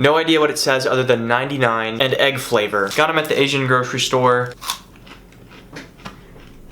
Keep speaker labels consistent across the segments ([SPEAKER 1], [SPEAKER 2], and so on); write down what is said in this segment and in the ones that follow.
[SPEAKER 1] No idea what it says other than 99 and egg flavor. Got them at the Asian grocery store.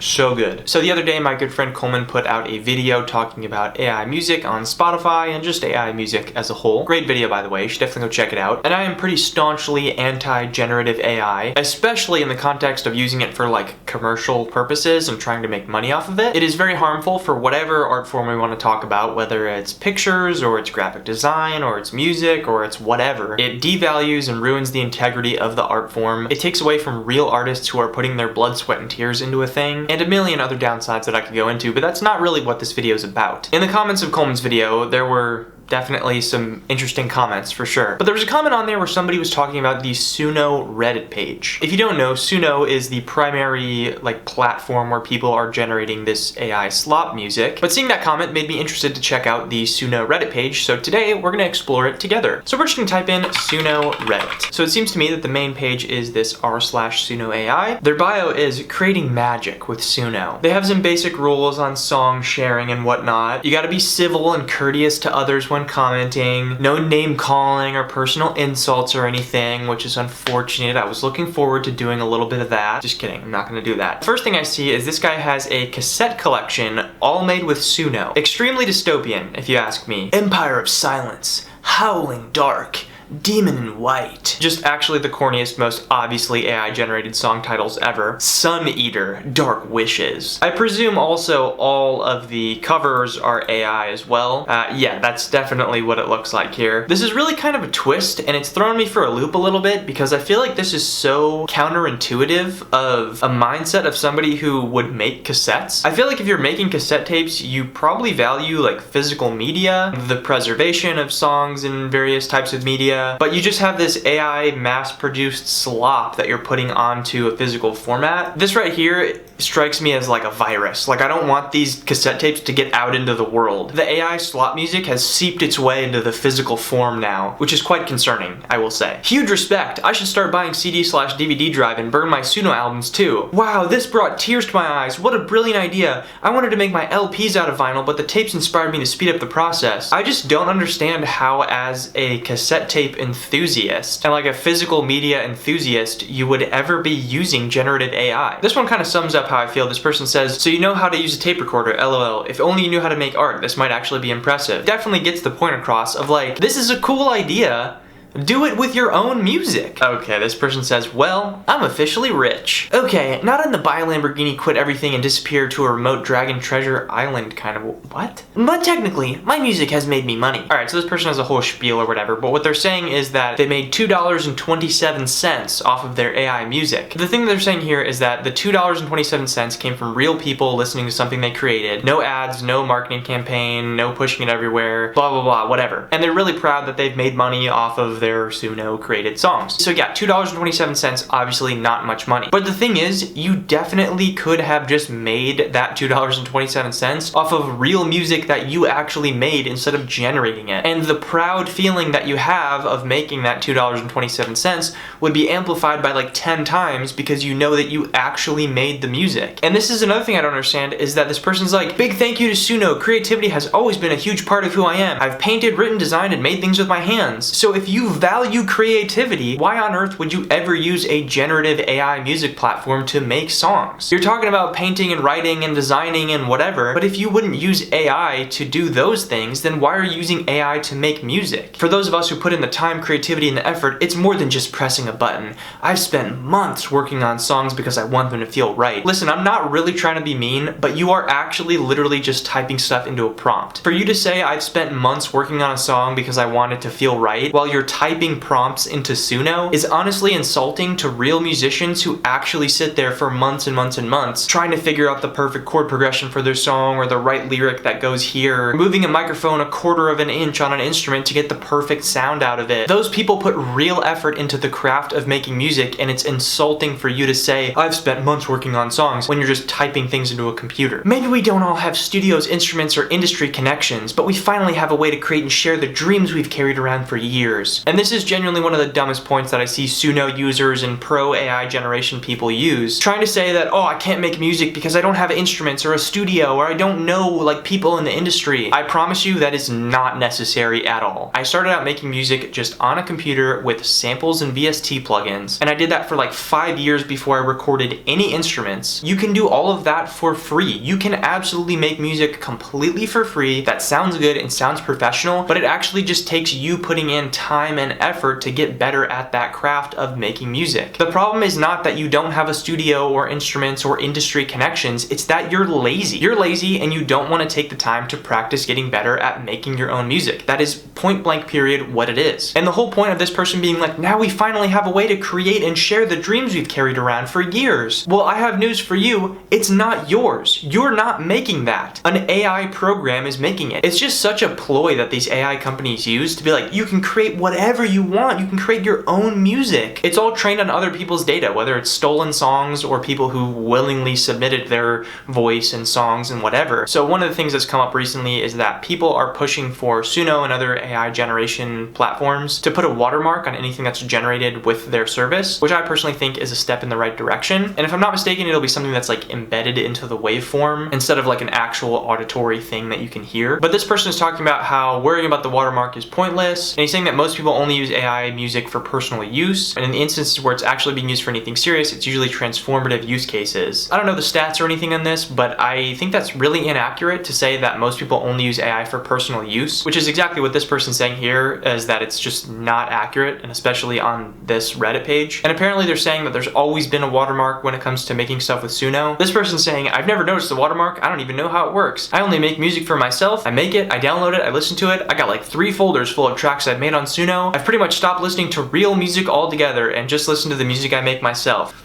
[SPEAKER 1] So good. So the other day, my good friend Coleman put out a video talking about AI music on Spotify and just AI music as a whole. Great video, by the way. You should definitely go check it out. And I am pretty staunchly anti-generative AI, especially in the context of using it for like commercial purposes and trying to make money off of it. It is very harmful for whatever art form we want to talk about, whether it's pictures or it's graphic design or it's music or it's whatever. It devalues and ruins the integrity of the art form. It takes away from real artists who are putting their blood, sweat, and tears into a thing. And a million other downsides that I could go into, but that's not really what this video is about. In the comments of Coleman's video, there were definitely some interesting comments for sure. But there was a comment on there where somebody was talking about the Suno Reddit page. If you don't know, Suno is the primary platform where people are generating this AI slop music. But seeing that comment made me interested to check out the Suno Reddit page, so today we're gonna explore it together. So we're just gonna type in Suno Reddit. So it seems to me that the main page is this r/SunoAI. Their bio is creating magic with Suno. They have some basic rules on song sharing and whatnot. You gotta be civil and courteous to others when commenting, no name calling or personal insults or anything, which is unfortunate. I was looking forward to doing a little bit of that. Just kidding, I'm not gonna do that. First thing I see is this guy has a cassette collection all made with Suno. Extremely dystopian, if you ask me. Empire of Silence, Howling Dark, Demon in White. Just actually the corniest, most obviously AI generated song titles ever. Sun Eater, Dark Wishes. I presume also all of the covers are AI as well. Yeah, that's definitely what it looks like here. This is really kind of a twist, and it's thrown me for a loop a little bit because I feel like this is so counterintuitive of a mindset of somebody who would make cassettes. I feel like if you're making cassette tapes, you probably value physical media, the preservation of songs in various types of media, but you just have this AI mass-produced slop that you're putting onto a physical format. This right here strikes me as like a virus. I don't want these cassette tapes to get out into the world. The AI slop music has seeped its way into the physical form now, which is quite concerning, I will say. Huge respect. I should start buying CD/DVD drive and burn my Suno albums too. Wow, this brought tears to my eyes. What a brilliant idea. I wanted to make my LPs out of vinyl, but the tapes inspired me to speed up the process. I just don't understand how, as a cassette tape enthusiast and a physical media enthusiast, you would ever be using generative AI. This one kind of sums up how I feel. This person says, so you know how to use a tape recorder, lol. If only you knew how to make art, this might actually be impressive. Definitely gets the point across of this is a cool idea. Do it with your own music. Okay, this person says, well, I'm officially rich. Okay, not in the buy a Lamborghini, quit everything, and disappear to a remote dragon treasure island kind of, what? But technically, my music has made me money. Alright, so this person has a whole spiel or whatever, but what they're saying is that they made $2.27 off of their AI music. The thing they're saying here is that the $2.27 came from real people listening to something they created. No ads, no marketing campaign, no pushing it everywhere, blah, blah, blah, whatever. And they're really proud that they've made money off of their Suno created songs. So yeah, $2.27, obviously not much money. But the thing is, you definitely could have just made that $2.27 off of real music that you actually made instead of generating it. And the proud feeling that you have of making that $2.27 would be amplified by 10 times because you know that you actually made the music. And this is another thing I don't understand, is that this person's like, big thank you to Suno. Creativity has always been a huge part of who I am. I've painted, written, designed, and made things with my hands. So if you value creativity, why on earth would you ever use a generative AI music platform to make songs? You're talking about painting and writing and designing and whatever, but if you wouldn't use AI to do those things, then why are you using AI to make music? For those of us who put in the time, creativity, and the effort, it's more than just pressing a button. I've spent months working on songs because I want them to feel right. Listen, I'm not really trying to be mean, but you are actually literally just typing stuff into a prompt. For you to say I've spent months working on a song because I want it to feel right, while you're typing prompts into Suno, is honestly insulting to real musicians who actually sit there for months and months and months trying to figure out the perfect chord progression for their song or the right lyric that goes here, moving a microphone 1/4 of an inch on an instrument to get the perfect sound out of it. Those people put real effort into the craft of making music, and it's insulting for you to say I've spent months working on songs when you're just typing things into a computer. Maybe we don't all have studios, instruments, or industry connections, but we finally have a way to create and share the dreams we've carried around for years. And this is genuinely one of the dumbest points that I see Suno users and pro AI generation people use, trying to say that, oh, I can't make music because I don't have instruments or a studio or I don't know like people in the industry. I promise you that is not necessary at all. I started out making music just on a computer with samples and VST plugins, and I did that for like 5 years before I recorded any instruments. You can do all of that for free. You can absolutely make music completely for free that sounds good and sounds professional, but it actually just takes you putting in time and effort to get better at that craft of making music. The problem is not that you don't have a studio or instruments or industry connections, it's that you're lazy. You're lazy and you don't want to take the time to practice getting better at making your own music. That is point blank period what it is. And the whole point of this person being like, now we finally have a way to create and share the dreams we've carried around for years. Well, I have news for you. It's not yours. You're not making that. An AI program is making it. It's just such a ploy that these AI companies use to be like, you can create whatever you want. You can create your own music. It's all trained on other people's data, whether it's stolen songs or people who willingly submitted their voice and songs and whatever. So one of the things that's come up recently is that people are pushing for Suno and other AI generation platforms to put a watermark on anything that's generated with their service, which I personally think is a step in the right direction. And if I'm not mistaken, it'll be something that's like embedded into the waveform instead of like an actual auditory thing that you can hear. But this person is talking about how worrying about the watermark is pointless, and he's saying that most people only use AI music for personal use, and in the instances where it's actually being used for anything serious, it's usually transformative use cases. I don't know the stats or anything on this, but I think that's really inaccurate to say that most people only use AI for personal use, which is exactly what this person's saying here, is that it's just not accurate, and especially on this Reddit page. And apparently they're saying that there's always been a watermark when it comes to making stuff with Suno. This person's saying, I've never noticed the watermark, I don't even know how it works. I only make music for myself, I make it, I download it, I listen to it, I got like 3 folders full of tracks I've made on Suno. I've pretty much stopped listening to real music altogether and just listen to the music I make myself.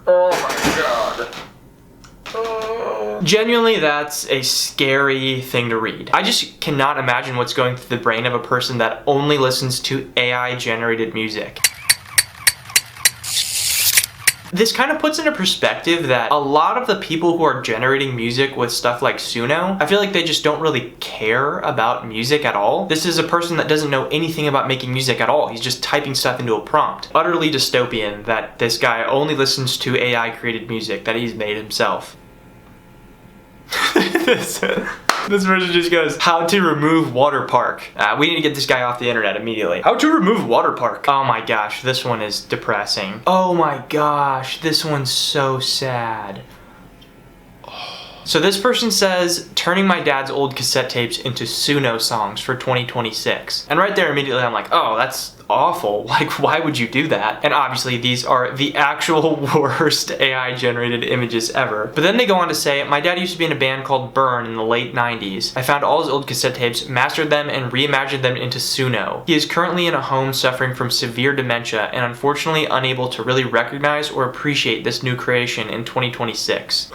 [SPEAKER 1] Oh my god. Genuinely, that's a scary thing to read. I just cannot imagine what's going through the brain of a person that only listens to AI-generated music. This kind of puts into perspective that a lot of the people who are generating music with stuff like Suno, I feel like they just don't really care about music at all. This is a person that doesn't know anything about making music at all. He's just typing stuff into a prompt. Utterly dystopian that this guy only listens to AI-created music that he's made himself. This person just goes, how to remove watermark. We need to get this guy off the internet immediately. How to remove watermark. Oh my gosh, this one is depressing. Oh my gosh, this one's so sad. So this person says, turning my dad's old cassette tapes into Suno songs for 2026. And right there immediately I'm like, oh, that's awful. Like, why would you do that? And obviously these are the actual worst AI generated images ever. But then they go on to say, my dad used to be in a band called Burn in the late 90s. I found all his old cassette tapes, mastered them, and reimagined them into Suno. He is currently in a home suffering from severe dementia and unfortunately unable to really recognize or appreciate this new creation in 2026.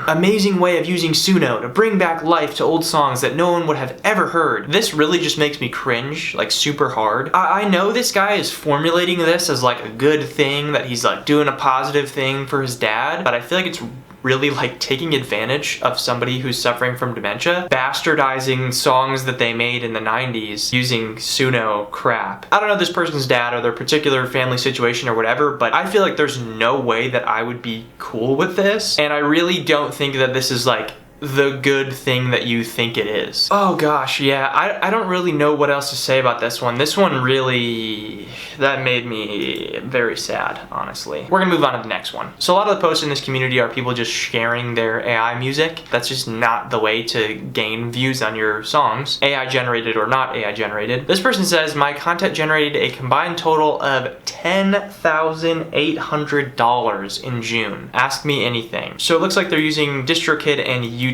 [SPEAKER 1] Amazing way of using Suno to bring back life to old songs that no one would have ever heard. This really just makes me cringe, like super hard. I know this guy is formulating this as like a good thing, that he's like doing a positive thing for his dad, but I feel like it's really like taking advantage of somebody who's suffering from dementia, bastardizing songs that they made in the 90s using Suno crap. I don't know this person's dad or their particular family situation or whatever, but I feel like there's no way that I would be cool with this, and I really don't think that this is like the good thing that you think it is. Oh gosh, yeah, I don't really know what else to say about this one. This one really, that made me very sad, honestly. We're gonna move on to the next one. So a lot of the posts in this community are people just sharing their AI music. That's just not the way to gain views on your songs, AI generated or not AI generated. This person says, my content generated a combined total of $10,800 in June. Ask me anything. So it looks like they're using DistroKid and YouTube.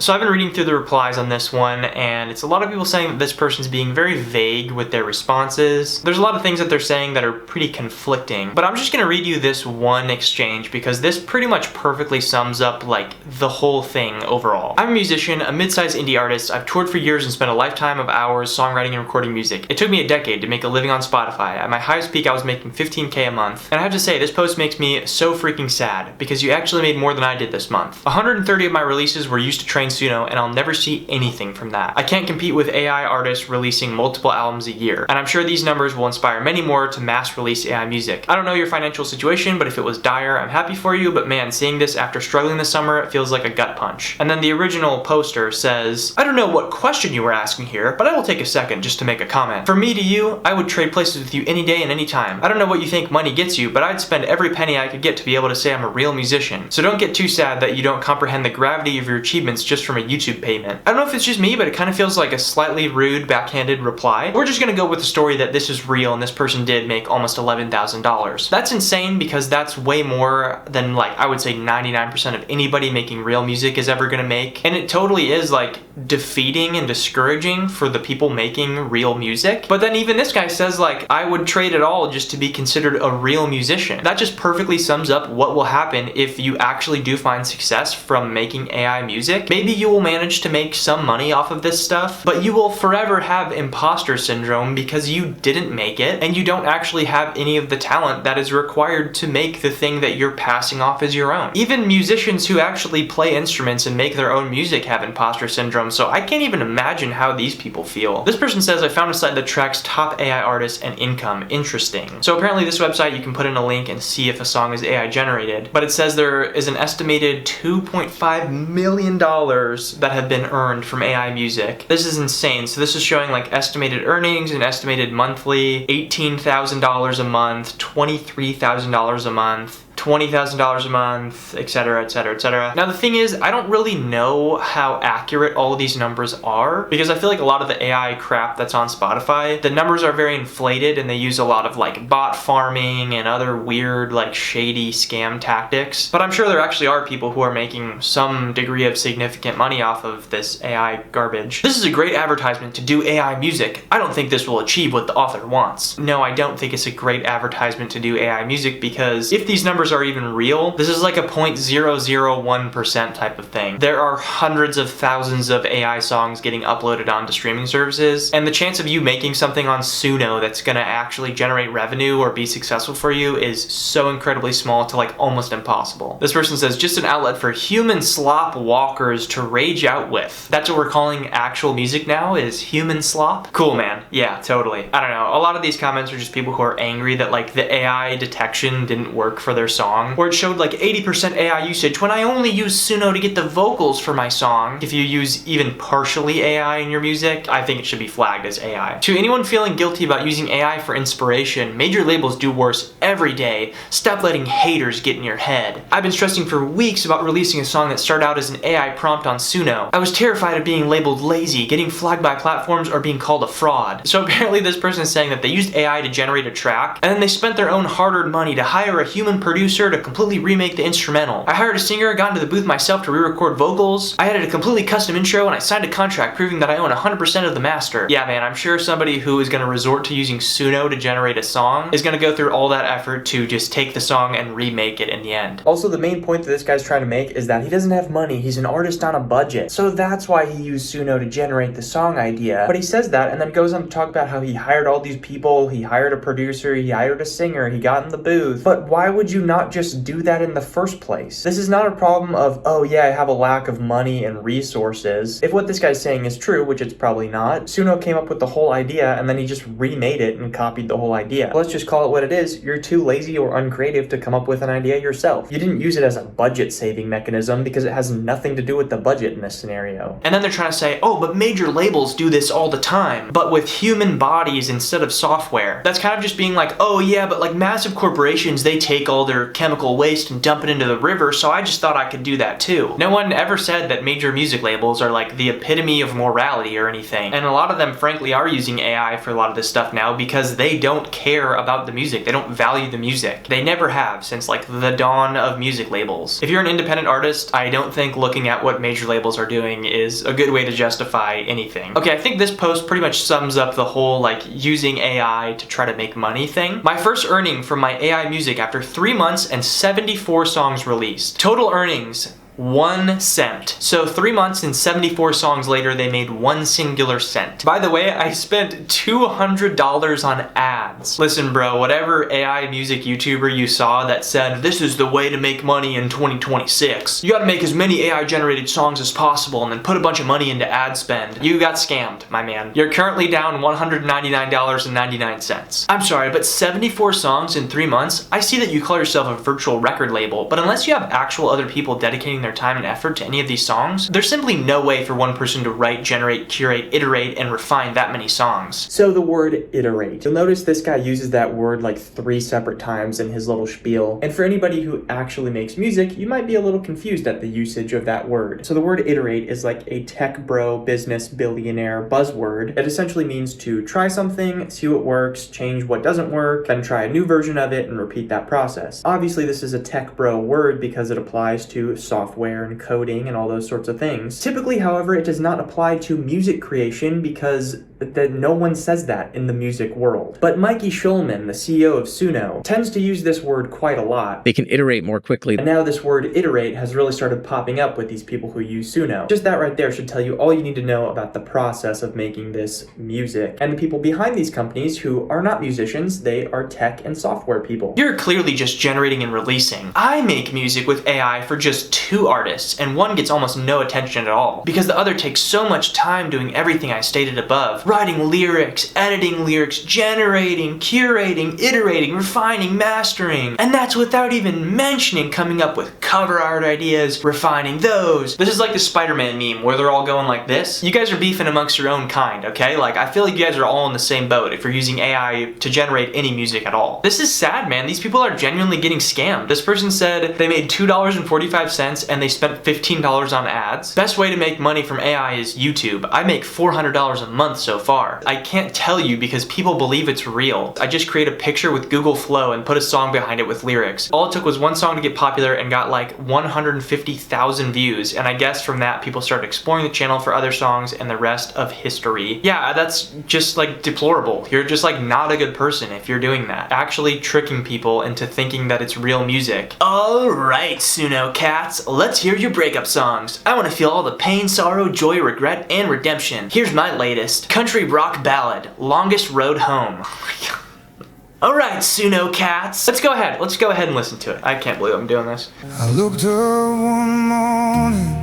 [SPEAKER 1] So I've been reading through the replies on this one, and it's a lot of people saying that this person's being very vague with their responses. There's a lot of things that they're saying that are pretty conflicting, but I'm just gonna read you this one exchange because this pretty much perfectly sums up like the whole thing overall. I'm a musician, a mid-sized indie artist. I've toured for years and spent a lifetime of hours songwriting and recording music. It took me a decade to make a living on Spotify. At my highest peak, I was making $15K a month. And I have to say, this post makes me so freaking sad because you actually made more than I did this month. 130 of my releases were were used to train Suno, and I'll never see anything from that. I can't compete with AI artists releasing multiple albums a year, and I'm sure these numbers will inspire many more to mass release AI music. I don't know your financial situation, but if it was dire, I'm happy for you, but man, seeing this after struggling this summer, it feels like a gut punch. And then the original poster says, I don't know what question you were asking here, but I will take a second just to make a comment. For me to you, I would trade places with you any day and any time. I don't know what you think money gets you, but I'd spend every penny I could get to be able to say I'm a real musician. So don't get too sad that you don't comprehend the gravity of your achievements just from a YouTube payment. I don't know if it's just me, but it kind of feels like a slightly rude, backhanded reply. We're just gonna go with the story that this is real and this person did make almost $11,000. That's insane because that's way more than, like, I would say 99% of anybody making real music is ever gonna make. And it totally is like defeating and discouraging for the people making real music. But then even this guy says, like, I would trade it all just to be considered a real musician. That just perfectly sums up what will happen if you actually do find success from making AI music. Maybe you will manage to make some money off of this stuff, but you will forever have imposter syndrome because you didn't make it and you don't actually have any of the talent that is required to make the thing that you're passing off as your own. Even musicians who actually play instruments and make their own music have imposter syndrome, so I can't even imagine how these people feel. This person says, I found a site that tracks top AI artists and income. Interesting. So apparently this website, you can put in a link and see if a song is AI generated, but it says there is an estimated $2.5 million that have been earned from AI music. This is insane. So this is showing like estimated earnings and estimated monthly, $18,000 a month, $23,000 a month, $20,000 a month, etc, etc, etc. Now the thing is, I don't really know how accurate all of these numbers are because I feel like a lot of the AI crap that's on Spotify, the numbers are very inflated and they use a lot of like bot farming and other weird like shady scam tactics. But I'm sure there actually are people who are making some degree of significant money off of this AI garbage. This is a great advertisement to do AI music. I don't think this will achieve what the author wants. No, I don't think it's a great advertisement to do AI music because if these numbers are even real, this is like a 0.001% type of thing. There are hundreds of thousands of AI songs getting uploaded onto streaming services, and the chance of you making something on Suno that's gonna actually generate revenue or be successful for you is so incredibly small to like almost impossible. This person says, just an outlet for human slop walkers to rage out with. That's what we're calling actual music now, is human slop? Cool, man. Yeah, totally. I don't know. A lot of these comments are just people who are angry that like the AI detection didn't work for their song, or it showed like 80% AI usage when I only use Suno to get the vocals for my song. If you use even partially AI in your music, I think it should be flagged as AI. To anyone feeling guilty about using AI for inspiration, major labels do worse every day. Stop letting haters get in your head. I've been stressing for weeks about releasing a song that started out as an AI prompt on Suno. I was terrified of being labeled lazy, getting flagged by platforms, or being called a fraud. So apparently this person is saying that they used AI to generate a track, and then they spent their own hard-earned money to hire a human producer to completely remake the instrumental. I hired a singer, got into the booth myself to re-record vocals. I added a completely custom intro, and I signed a contract proving that I own 100% of the master. Yeah, man, I'm sure somebody who is gonna resort to using Suno to generate a song is gonna go through all that effort to just take the song and remake it in the end. Also, the main point that this guy's trying to make is that he doesn't have money. He's an artist on a budget. So that's why he used Suno to generate the song idea. But he says that and then goes on to talk about how he hired all these people, he hired a producer, he hired a singer, he got in the booth. But why would you not just do that in the first place? This is not a problem of, oh yeah, I have a lack of money and resources. If what this guy's saying is true, which it's probably not, Suno came up with the whole idea and then he just remade it and copied the whole idea. Let's just call it what it is. You're too lazy or uncreative to come up with an idea yourself. You didn't use it as a budget saving mechanism because it has nothing to do with the budget in this scenario. And then they're trying to say, oh, but major labels do this all the time, but with human bodies instead of software. That's kind of just being like, oh yeah, but like massive corporations, they take all their chemical waste and dump it into the river, so I just thought I could do that too. No one ever said that major music labels are like the epitome of morality or anything. And a lot of them frankly are using AI for a lot of this stuff now because they don't care about the music. They don't value the music. They never have since like the dawn of music labels. If you're an independent artist, I don't think looking at what major labels are doing is a good way to justify anything. Okay, I think this post pretty much sums up the whole like using AI to try to make money thing. My first earning from my AI music after 3 months and 74 songs released. Total earnings 1 cent. So 3 months and 74 songs later, they made 1 singular cent. By the way, I spent $200 on ads. Listen, bro, whatever AI music YouTuber you saw that said, this is the way to make money in 2026. You gotta make as many AI generated songs as possible and then put a bunch of money into ad spend. You got scammed, my man. You're currently down $199.99. I'm sorry, but 74 songs in 3 months? I see that you call yourself a virtual record label, but unless you have actual other people dedicating their time and effort to any of these songs, there's simply no way for one person to write, generate, curate, iterate, and refine that many songs. So the word iterate. You'll notice this guy uses that word like 3 separate times in his little spiel. And for anybody who actually makes music, you might be a little confused at the usage of that word. So the word iterate is like a tech bro, business billionaire buzzword. It essentially means to try something, see what works, change what doesn't work, then try a new version of it and repeat that process. Obviously, this is a tech bro word because it applies to software and coding and all those sorts of things. Typically, however, it does not apply to music creation because no one says that in the music world. But Mikey Schulman, the CEO of Suno, tends to use this word quite a lot.
[SPEAKER 2] They can iterate more quickly.
[SPEAKER 1] And now this word iterate has really started popping up with these people who use Suno. Just that right there should tell you all you need to know about the process of making this music. And the people behind these companies who are not musicians, they are tech and software people. You're clearly just generating and releasing. I make music with AI for just 2 artists, and one gets almost no attention at all, because the other takes so much time doing everything I stated above. Writing lyrics, editing lyrics, generating, curating, iterating, refining, mastering. And that's without even mentioning coming up with cover art ideas, refining those. This is like the Spider-Man meme where they're all going like this. You guys are beefing amongst your own kind, okay? Like, I feel like you guys are all in the same boat if you're using AI to generate any music at all. This is sad, man. These people are genuinely getting scammed. This person said they made $2.45 and they spent $15 on ads. Best way to make money from AI is YouTube. I make $400 a month so far. I can't tell you because people believe it's real. I just create a picture with Google Flow and put a song behind it with lyrics. All it took was one song to get popular and got like 150,000 views, and I guess from that people started exploring the channel for other songs and the rest of history. Yeah, that's just like deplorable. You're just like not a good person if you're doing that. Actually tricking people into thinking that it's real music. Alright, Suno cats, let's hear your breakup songs. I want to feel all the pain, sorrow, joy, regret, and redemption. Here's my latest. Country rock ballad, Longest Road Home. Alright, Suno cats. Let's go ahead and listen to it. I can't believe I'm doing this.
[SPEAKER 3] I looked up one morning,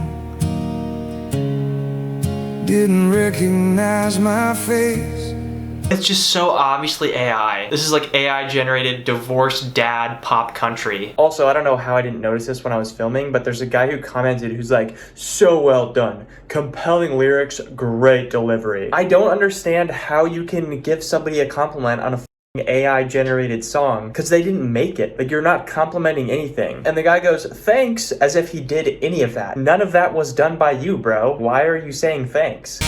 [SPEAKER 3] didn't recognize my face.
[SPEAKER 1] It's just so obviously AI. This is like AI generated divorced dad pop country. Also, I don't know how I didn't notice this when I was filming, but there's a guy who commented who's like, so well done. Compelling lyrics, great delivery. I don't understand how you can give somebody a compliment on a AI generated song because they didn't make it. Like, you're not complimenting anything. And the guy goes, thanks, as if he did any of that. None of that was done by you, bro. Why are you saying thanks?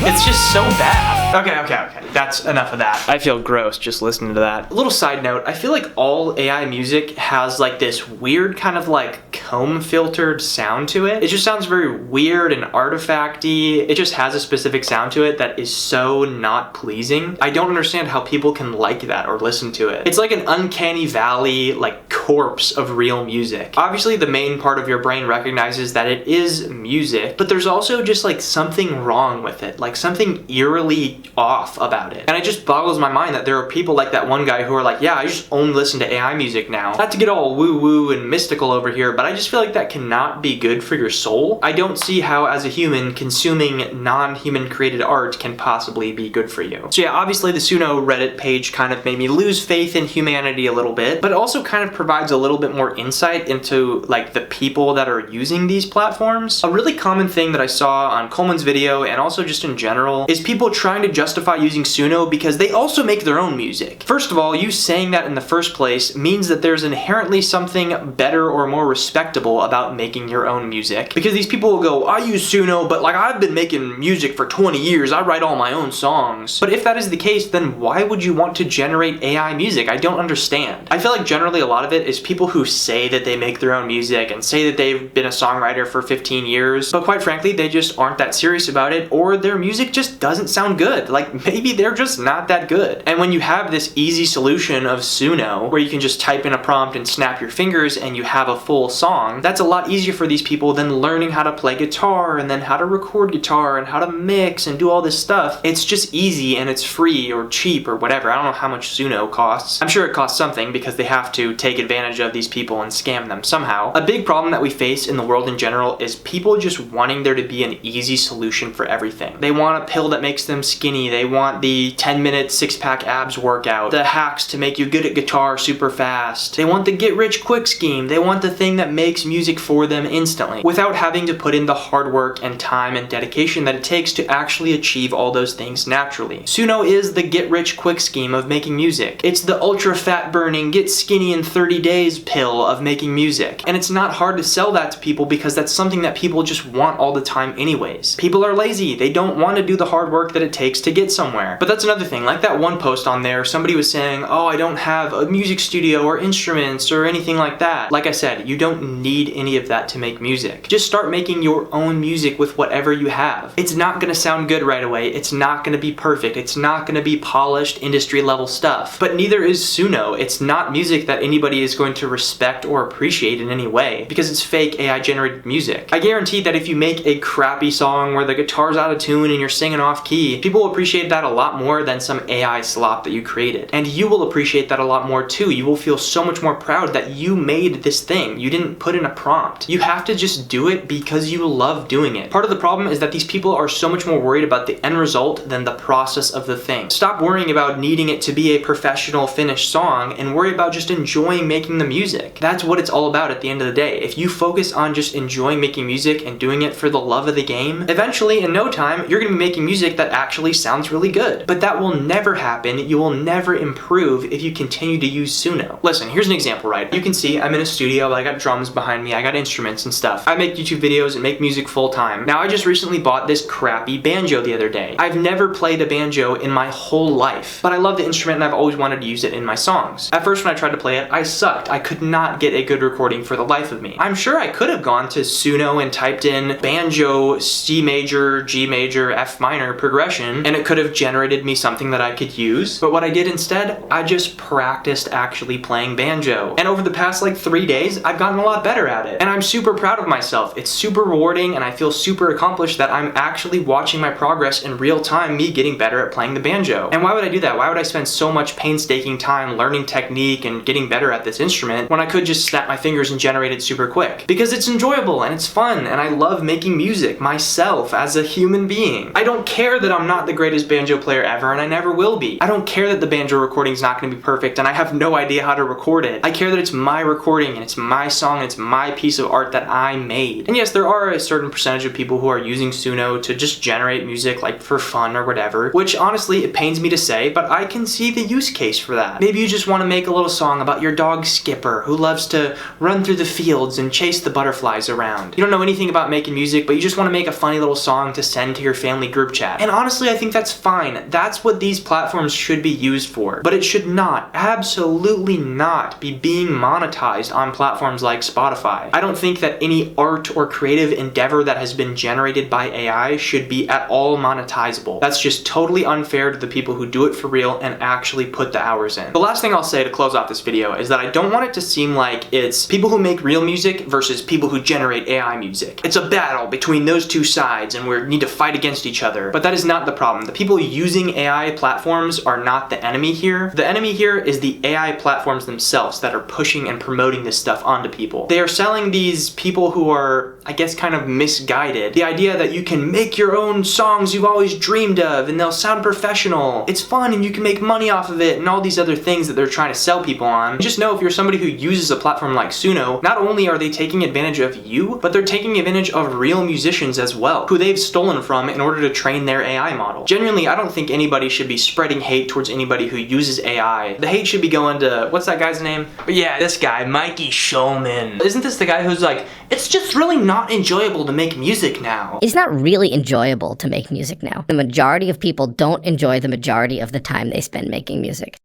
[SPEAKER 1] It's just so bad. Okay. That's enough of that. I feel gross just listening to that. A little side note, I feel like all AI music has like this weird kind of like comb filtered sound to it. It just sounds very weird and artifacty. It just has a specific sound to it that is so not pleasing. I don't understand how people can like that or listen to it. It's like an uncanny valley, like corpse of real music. Obviously the main part of your brain recognizes that it is music, but there's also just like something wrong with it, like something eerily off about it. And it just boggles my mind that there are people like that one guy who are like, yeah, I just only listen to AI music now. Not to get all woo-woo and mystical over here, but I just feel like that cannot be good for your soul. I don't see how as a human consuming non-human created art can possibly be good for you. So yeah, obviously the Suno Reddit page kind of made me lose faith in humanity a little bit, but it also kind of provides a little bit more insight into like the people that are using these platforms. A really common thing that I saw on Coleman's video and also just in general is people trying to justify using Suno because they also make their own music. First of all, you saying that in the first place means that there's inherently something better or more respectable about making your own music. Because these people will go, I use Suno, but like I've been making music for 20 years, I write all my own songs. But if that is the case, then why would you want to generate AI music? I don't understand. I feel like generally a lot of it is people who say that they make their own music and say that they've been a songwriter for 15 years, but quite frankly, they just aren't that serious about it, or their music music just doesn't sound good. Like, maybe they're just not that good. And when you have this easy solution of Suno, where you can just type in a prompt and snap your fingers and you have a full song, that's a lot easier for these people than learning how to play guitar and then how to record guitar and how to mix and do all this stuff. It's just easy and it's free or cheap or whatever. I don't know how much Suno costs. I'm sure it costs something because they have to take advantage of these people and scam them somehow. A big problem that we face in the world in general is people just wanting there to be an easy solution for everything. They want a pill that makes them skinny. They want the 10-minute six-pack abs workout, the hacks to make you good at guitar super fast. They want the get-rich-quick scheme. They want the thing that makes music for them instantly without having to put in the hard work and time and dedication that it takes to actually achieve all those things naturally. Suno is the get-rich-quick scheme of making music. It's the ultra-fat-burning, get-skinny-in-30 days pill of making music. And it's not hard to sell that to people because that's something that people just want all the time anyways. People are lazy. They don't want to do the hard work that it takes to get somewhere. But that's another thing. Like that one post on there, somebody was saying, oh, I don't have a music studio or instruments or anything like that. Like I said, you don't need any of that to make music. Just start making your own music with whatever you have. It's not going to sound good right away. It's not going to be perfect. It's not going to be polished industry level stuff. But neither is Suno. It's not music that anybody is going to respect or appreciate in any way because it's fake AI generated music. I guarantee that if you make a crappy song where the guitar's out of tune and you're singing off key, people will appreciate that a lot more than some AI slop that you created. And you will appreciate that a lot more too. You will feel so much more proud that you made this thing. You didn't put in a prompt. You have to just do it because you love doing it. Part of the problem is that these people are so much more worried about the end result than the process of the thing. Stop worrying about needing it to be a professional finished song and worry about just enjoying making the music. That's what it's all about at the end of the day. If you focus on just enjoying making music and doing it for the love of the game, eventually in no time you're going to be making music that actually sounds really good. But that will never happen. You will never improve if you continue to use Suno. Listen, here's an example, right? You can see I'm in a studio, I got drums behind me, I got instruments and stuff. I make YouTube videos and make music full time. Now I just recently bought this crappy banjo the other day. I've never played a banjo in my whole life, but I love the instrument and I've always wanted to use it in my songs. At first when I tried to play it, I sucked. I could not get a good recording for the life of me. I'm sure I could have gone to Suno and typed in banjo, C major, G major, F minor progression, and it could have generated me something that I could use. But what I did instead, I just practiced actually playing banjo. And over the past like 3 days, I've gotten a lot better at it. And I'm super proud of myself. It's super rewarding and I feel super accomplished that I'm actually watching my progress in real time, me getting better at playing the banjo. And why would I do that? Why would I spend so much painstaking time learning technique and getting better at this instrument when I could just snap my fingers and generate it super quick? Because it's enjoyable and it's fun and I love making music myself as a human being. I don't care that I'm not the greatest banjo player ever and I never will be. I don't care that the banjo recording's not going to be perfect and I have no idea how to record it. I care that it's my recording and it's my song and it's my piece of art that I made. And yes, there are a certain percentage of people who are using Suno to just generate music like for fun or whatever, which honestly it pains me to say, but I can see the use case for that. Maybe you just want to make a little song about your dog Skipper who loves to run through the fields and chase the butterflies around. You don't know anything about making music, but you just want to make a funny little song to send to your family group chat. And honestly, I think that's fine. That's what these platforms should be used for. But it should not, absolutely not, be being monetized on platforms like Spotify. I don't think that any art or creative endeavor that has been generated by AI should be at all monetizable. That's just totally unfair to the people who do it for real and actually put the hours in. The last thing I'll say to close off this video is that I don't want it to seem like it's people who make real music versus people who generate AI music. It's a battle between those two sides and we need to fight against each other. But that is not the problem. The people using AI platforms are not the enemy here. The enemy here is the AI platforms themselves that are pushing and promoting this stuff onto people. They are selling these people who are, I guess, kind of misguided. The idea that you can make your own songs you've always dreamed of and they'll sound professional. It's fun and you can make money off of it and all these other things that they're trying to sell people on. Just know if you're somebody who uses a platform like Suno, not only are they taking advantage of you, but they're taking advantage of real musicians as well, who they've stolen from in order to train their AI model. Genuinely, I don't think anybody should be spreading hate towards anybody who uses AI. The hate should be going to, what's that guy's name? But yeah, this guy, Mikey Showman. Isn't this the guy who's like, it's just really not enjoyable to make music now?
[SPEAKER 2] It's not really enjoyable to make music now. The majority of people don't enjoy the majority of the time they spend making music.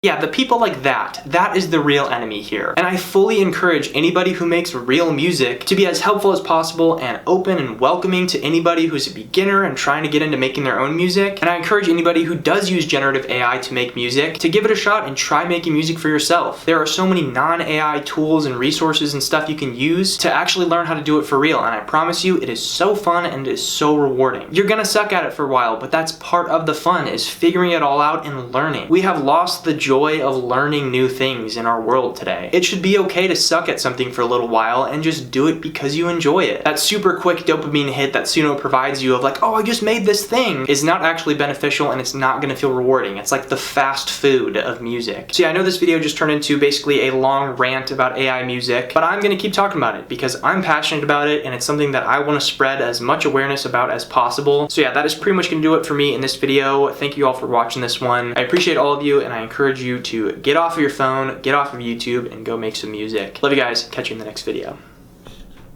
[SPEAKER 1] Yeah, the people like that is the real enemy here. And I fully encourage anybody who makes real music to be as helpful as possible and open and welcoming to anybody who's a beginner and trying to get into making their own music. And I encourage anybody who does use generative AI to make music to give it a shot and try making music for yourself. There are so many non-AI tools and resources and stuff you can use to actually learn how to do it for real. And I promise you, it is so fun and it is so rewarding. You're gonna suck at it for a while, but that's part of the fun, is figuring it all out and learning. We have lost the joy of learning new things in our world today. It should be okay to suck at something for a little while and just do it because you enjoy it. That super quick dopamine hit that Suno provides you of like, oh, I just made this thing, is not actually beneficial and it's not gonna feel rewarding. It's like the fast food of music. So yeah, I know this video just turned into basically a long rant about AI music, but I'm gonna keep talking about it because I'm passionate about it and it's something that I wanna spread as much awareness about as possible. So yeah, that is pretty much gonna do it for me in this video. Thank you all for watching this one. I appreciate all of you and I encourage you to get off of your phone, get off of YouTube, and go make some music. Love you guys. Catch you in the next video.